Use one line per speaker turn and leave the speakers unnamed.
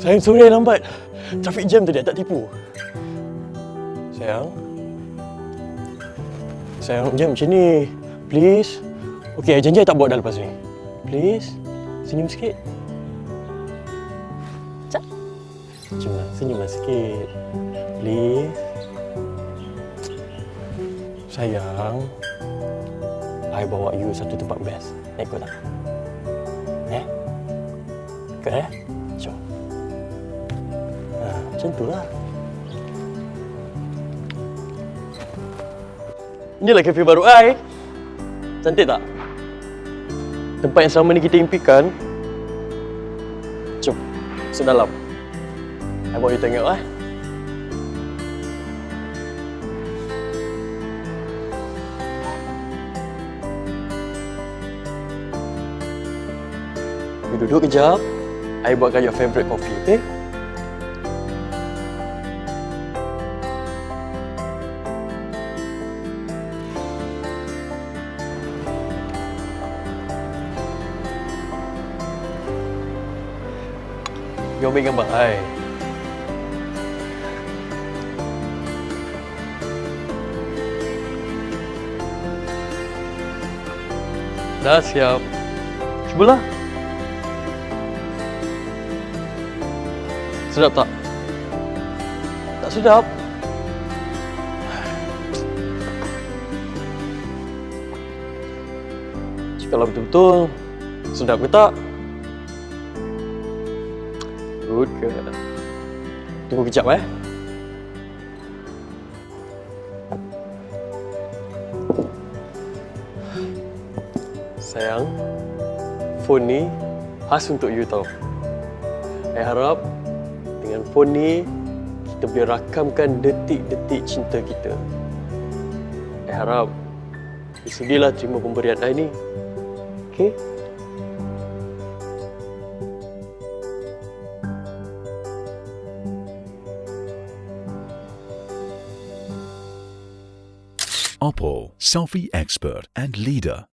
Sayang, sorry lambat. Traffic jam tadi, tak tipu. Sayang. Sayang, jam macam ni. Please. Okay, janji I tak buat dah lepas ni. Please. Senyum sikit. Cak. Senyumlah sikit. Please. Sayang. I bawa you satu tempat best. Nak ikut tak? Ikut Jom. Macam tu lah. Inilah kafe baru I. Cantik tak? Tempat yang selama ni kita impikan. Jom, masuk dalam. I bawa you tengok You duduk kejap. I buatkan your favourite coffee, okay? You ambil gambar I. Dah siap. Cubalah. Sedap tak? Tak sedap? Cakaplah betul-betul. Sedap ke tak? Good ke? Tunggu kejap Sayang, phone ni khas untuk you tau. I harap dengan phone ni kita boleh rakamkan detik-detik cinta kita. I harap bersedia terima pemberian I ni. Okay?
Oppo, selfie expert and leader.